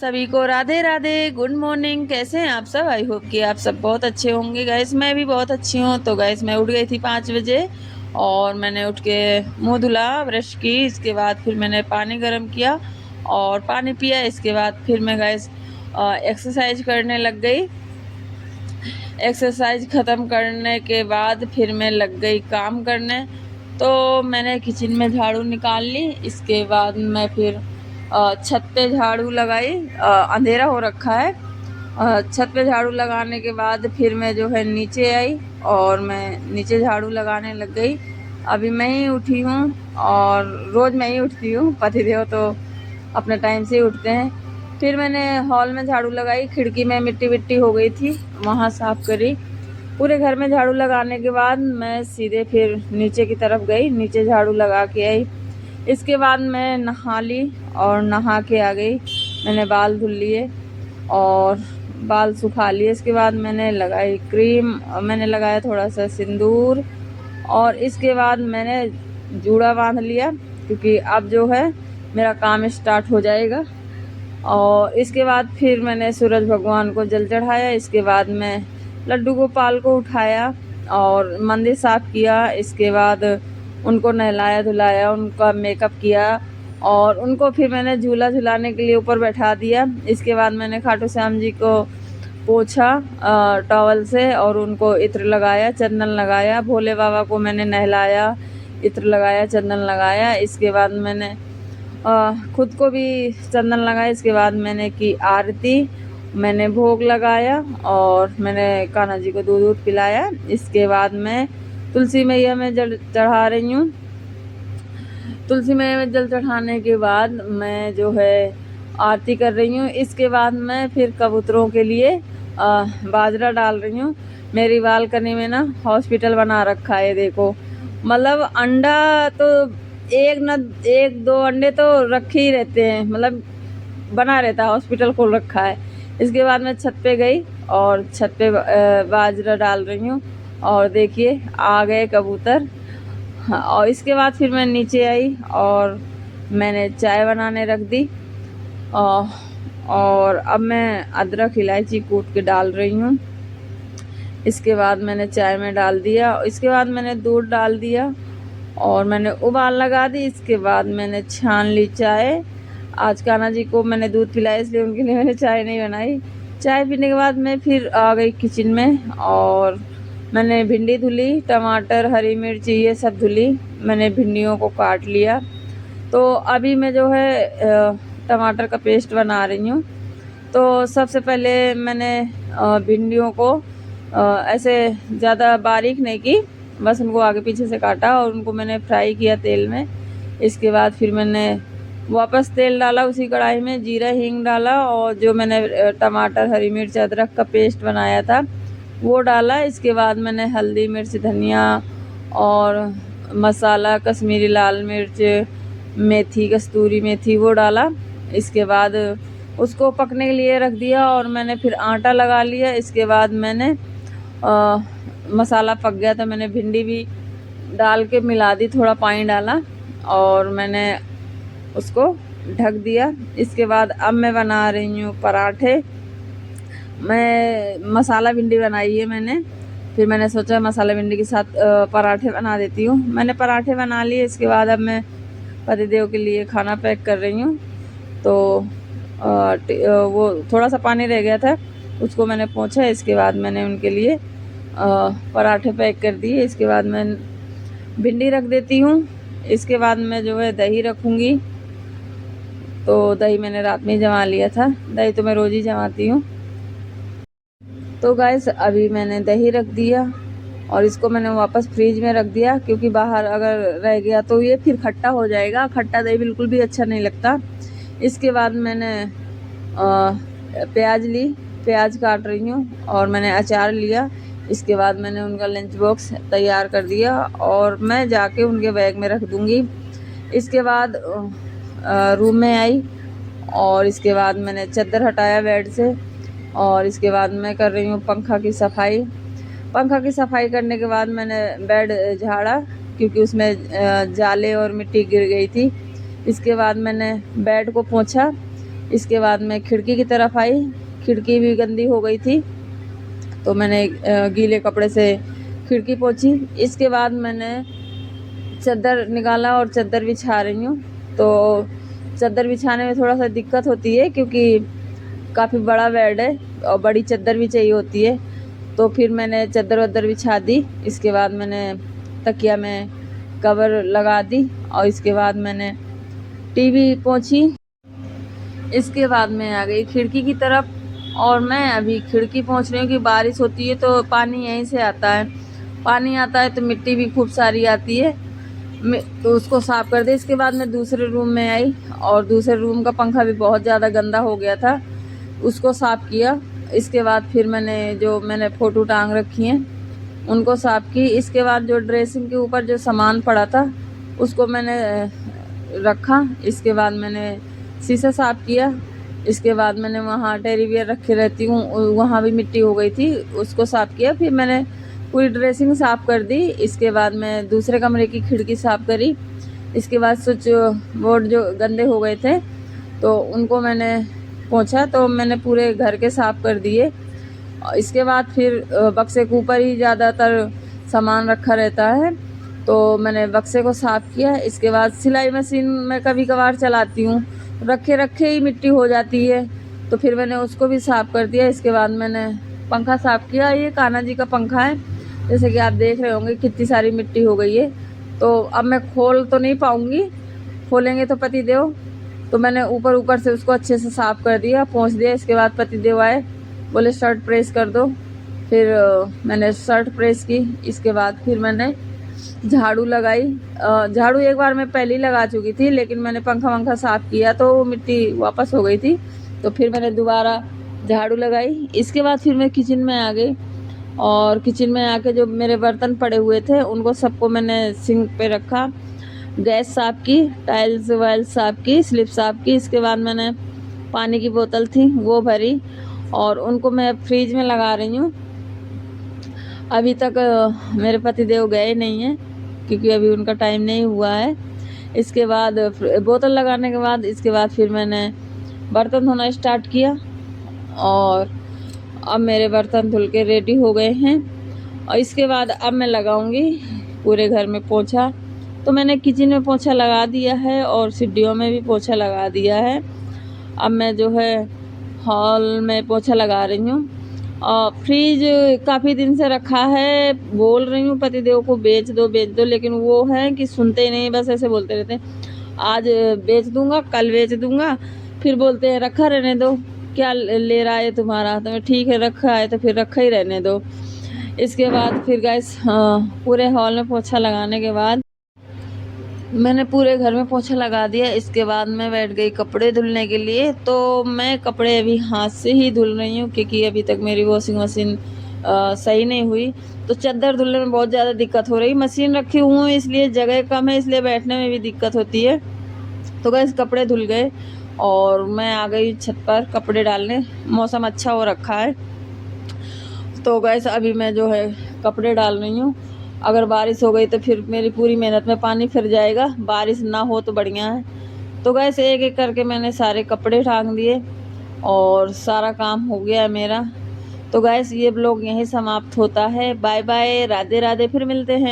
सभी को Radhe Radhe, good morning. कैसे हैं आप सब? आई होप कि आप सब बहुत अच्छे होंगे। गाइस मैं भी बहुत अच्छी हूँ। तो गाइस मैं उठ गई थी 5 बजे और मैंने उठ के मुंह धुला, ब्रश की, इसके बाद फिर मैंने पानी गर्म किया और पानी पिया। इसके बाद फिर मैं गाइस एक्सरसाइज करने लग गई। एक्सरसाइज ख़त्म करने के बाद फिर मैं लग गई काम करने। तो मैंने किचन में झाड़ू निकाल ली। इसके बाद मैं फिर छत पे झाड़ू लगाई। अंधेरा हो रखा है। छत पे झाड़ू लगाने के बाद फिर मैं जो है नीचे आई और मैं नीचे झाड़ू लगाने लग गई। अभी मैं ही उठी हूँ और रोज़ मैं ही उठती हूँ, पतिदेव तो अपने टाइम से ही उठते हैं। फिर मैंने हॉल में झाड़ू लगाई, खिड़की में मिट्टी विट्टी हो गई थी, वहाँ साफ़ करी। पूरे घर में झाड़ू लगाने के बाद मैं सीधे फिर नीचे की तरफ गई, नीचे झाड़ू लगा के आई। इसके बाद मैं नहा ली और नहा के आ गई। मैंने बाल धुल लिए और बाल सुखा लिए। इसके बाद मैंने लगाई क्रीम, मैंने लगाया थोड़ा सा सिंदूर और इसके बाद मैंने जूड़ा बांध लिया क्योंकि अब जो है मेरा काम स्टार्ट हो जाएगा। और इसके बाद फिर मैंने सूरज भगवान को जल चढ़ाया। इसके बाद मैं लड्डू गोपाल को उठाया और मंदिर साफ़ किया। इसके बाद उनको नहलाया धुलाया, उनका मेकअप किया और उनको फिर मैंने झूला झुलाने के लिए ऊपर बैठा दिया। इसके बाद मैंने खाटू श्याम जी को पोंछा टॉवल से और उनको इत्र लगाया, चंदन लगाया। भोले बाबा को मैंने नहलाया, इत्र लगाया, चंदन लगाया। इसके बाद मैंने खुद को भी चंदन लगाया। इसके बाद मैंने की आरती, मैंने भोग लगाया और मैंने कान्हा जी को दूध दूध पिलाया। इसके बाद मैं तुलसी मैया में जल चढ़ा रही हूँ। तुलसी मैया में जल चढ़ाने के बाद मैं जो है आरती कर रही हूँ। इसके बाद मैं फिर कबूतरों के लिए बाजरा डाल रही हूँ। मेरी बालकनी में ना हॉस्पिटल बना रखा है, देखो। मतलब अंडा तो एक दो अंडे तो रखे ही रहते हैं, मतलब बना रहता है, हॉस्पिटल खोल रखा है। इसके बाद मैं छत पे गई और छत पे बाजरा डाल रही हूँ और देखिए आ गए कबूतर। हाँ, और इसके बाद फिर मैं नीचे आई और मैंने चाय बनाने रख दी। और अब मैं अदरक इलायची कूट के डाल रही हूँ। इसके बाद मैंने चाय में डाल दिया। इसके बाद मैंने दूध डाल दिया और मैंने उबाल लगा दी। इसके बाद मैंने छान ली चाय। आज कान्हा जी को मैंने दूध पिलाया, इसलिए उनके लिए मैंने चाय नहीं बनाई। चाय पीने के बाद मैं फिर आ गई किचन में और मैंने भिंडी धुली, टमाटर, हरी मिर्ची ये सब धुली। मैंने भिंडियों को काट लिया। तो अभी मैं जो है टमाटर का पेस्ट बना रही हूँ। तो सबसे पहले मैंने भिंडियों को ऐसे ज़्यादा बारीक नहीं की, बस उनको आगे पीछे से काटा और उनको मैंने फ्राई किया तेल में। इसके बाद फिर मैंने वापस तेल डाला उसी कढ़ाई में, जीरा हींग डाला और जो मैंने टमाटर, हरी मिर्च, अदरक का पेस्ट बनाया था वो डाला। इसके बाद मैंने हल्दी, मिर्च, धनिया और मसाला, कश्मीरी लाल मिर्च, मेथी, कस्तूरी मेथी वो डाला। इसके बाद उसको पकने के लिए रख दिया और मैंने फिर आटा लगा लिया। इसके बाद मैंने मसाला पक गया तो मैंने भिंडी भी डाल के मिला दी, थोड़ा पानी डाला और मैंने उसको ढक दिया। इसके बाद अब मैं बना रही हूँ पराठे। मैं मसाला भिंडी बनाई है मैंने, फिर मैंने सोचा मसाला भिंडी के साथ पराठे बना देती हूँ। मैंने पराठे बना लिए। इसके बाद अब मैं पतिदेव के लिए खाना पैक कर रही हूँ। तो वो थोड़ा सा पानी रह गया था, उसको मैंने पोंछा। इसके बाद मैंने उनके लिए पराठे पैक कर दिए। इसके बाद मैं भिंडी रख देती हूँ। इसके बाद मैं जो है दही रखूँगी। तो दही मैंने रात में ही जमा लिया था, दही तो मैं रोज़ ही जमाती हूँ। तो गाइस अभी मैंने दही रख दिया और इसको मैंने वापस फ्रिज में रख दिया क्योंकि बाहर अगर रह गया तो ये फिर खट्टा हो जाएगा। खट्टा दही बिल्कुल भी अच्छा नहीं लगता। इसके बाद मैंने प्याज ली, प्याज काट रही हूँ और मैंने अचार लिया। इसके बाद मैंने उनका लंच बॉक्स तैयार कर दिया और मैं जाके उनके बैग में रख दूँगी। इसके बाद रूम में आई और इसके बाद मैंने चादर हटाया बेड से और इसके बाद मैं कर रही हूँ पंखा की सफाई। पंखा की सफाई करने के बाद मैंने बेड झाड़ा क्योंकि उसमें जाले और मिट्टी गिर गई थी। इसके बाद मैंने बेड को पोंछा इसके बाद मैं खिड़की की तरफ आई, खिड़की भी गंदी हो गई थी तो मैंने गीले कपड़े से खिड़की पोंछी। इसके बाद मैंने चादर निकाला और चादर बिछा रही हूँ। तो चादर बिछाने में थोड़ा सा दिक्कत होती है क्योंकि काफ़ी बड़ा बेड है और बड़ी चादर भी चाहिए होती है। तो फिर मैंने चादर वदर बिछा दी। इसके बाद मैंने तकिया में कवर लगा दी और इसके बाद मैंने टीवी पोंछी। इसके बाद मैं आ गई खिड़की की तरफ और मैं अभी खिड़की पोंछ रही हूँ कि बारिश होती है तो पानी यहीं से आता है, पानी आता है तो मिट्टी भी खूब सारी आती है, तो उसको साफ़ कर दे। इसके बाद मैं दूसरे रूम में आई और दूसरे रूम का पंखा भी बहुत ज़्यादा गंदा हो गया था, उसको साफ़ किया। इसके बाद फिर मैंने फ़ोटो टांग रखी हैं उनको साफ़ की। इसके बाद जो ड्रेसिंग के ऊपर जो सामान पड़ा था उसको मैंने रखा। इसके बाद मैंने शीशा साफ़ किया। इसके बाद मैंने वहाँ टेडी बियर रखे रहती हूँ, वहाँ भी मिट्टी हो गई थी, उसको साफ़ किया। फिर मैंने पूरी ड्रेसिंग साफ़ कर दी। इसके बाद मैं दूसरे कमरे की खिड़की साफ़ करी। इसके बाद स्विच बोर्ड जो गंदे हो गए थे तो उनको मैंने पोंछा, तो मैंने पूरे घर के साफ़ कर दिए। इसके बाद फिर बक्से के ऊपर ही ज़्यादातर सामान रखा रहता है तो मैंने बक्से को साफ़ किया। इसके बाद सिलाई मशीन मैं कभी कभार चलाती हूँ, रखे रखे ही मिट्टी हो जाती है तो फिर मैंने उसको भी साफ़ कर दिया। इसके बाद मैंने पंखा साफ़ किया। ये कान्हा जी का पंखा है, जैसे कि आप देख रहे होंगे कितनी सारी मिट्टी हो गई है। तो अब मैं खोल तो नहीं पाऊँगी, खोलेंगे तो पतिदेव, तो मैंने ऊपर से उसको अच्छे से साफ़ कर दिया, पोंछ दिया। इसके बाद पतिदेव आए, बोले शर्ट प्रेस कर दो। फिर मैंने शर्ट प्रेस की। इसके बाद फिर मैंने झाड़ू लगाई। झाड़ू एक बार मैं पहले ही लगा चुकी थी लेकिन मैंने पंखा वंखा साफ़ किया तो वो मिट्टी वापस हो गई थी, तो फिर मैंने दोबारा झाड़ू लगाई। इसके बाद फिर मैं किचन में आ गई और किचन में आके जो मेरे बर्तन पड़े हुए थे उनको सबको मैंने सिंक पे रखा, गैस साफ़ की, टाइल्स वाइल्स साफ़ की, स्लिप साफ़ की। इसके बाद मैंने पानी की बोतल थी वो भरी और उनको मैं फ्रीज में लगा रही हूँ। अभी तक मेरे पतिदेव गए नहीं हैं क्योंकि अभी उनका टाइम नहीं हुआ है। इसके बाद बोतल लगाने के बाद इसके बाद फिर मैंने बर्तन धोना स्टार्ट किया और अब मेरे बर्तन धुल के रेडी हो गए हैं। और इसके बाद अब मैं लगाऊंगी पूरे घर में पोछा। तो मैंने किचन में पोछा लगा दिया है और सीढ़ियों में भी पोछा लगा दिया है। अब मैं जो है हॉल में पोछा लगा रही हूँ। फ्रिज काफ़ी दिन से रखा है, बोल रही हूँ पतिदेव को बेच दो, लेकिन वो है कि सुनते ही नहीं, बस ऐसे बोलते रहते हैं आज बेच दूंगा, कल बेच दूंगा, फिर बोलते हैं रखा रहने दो, क्या ले रहा है तुम्हारा। तो मैं ठीक है रखा है तो फिर रखा ही रहने दो। इसके बाद फिर गैस पूरे हॉल में पोछा लगाने के बाद मैंने पूरे घर में पोछा लगा दिया। इसके बाद मैं बैठ गई कपड़े धुलने के लिए। तो मैं कपड़े अभी हाथ से ही धुल रही हूँ क्योंकि अभी तक मेरी वॉशिंग मशीन सही नहीं हुई, तो चादर धुलने में बहुत ज़्यादा दिक्कत हो रही। मशीन रखी हूँ इसलिए जगह कम है, इसलिए बैठने में भी दिक्कत होती है। तो गैस कपड़े धुल गए और मैं आ गई छत पर कपड़े डालने। मौसम अच्छा हो रखा है तो गैस अभी मैं जो है कपड़े डाल रही हूँ। अगर बारिश हो गई तो फिर मेरी पूरी मेहनत में पानी फिर जाएगा, बारिश ना हो तो बढ़िया है। तो गैस एक एक करके मैंने सारे कपड़े टांग दिए और सारा काम हो गया है मेरा। तो गैस ये ब्लॉग यहीं समाप्त होता है। बाय बाय, राधे राधे, फिर मिलते हैं।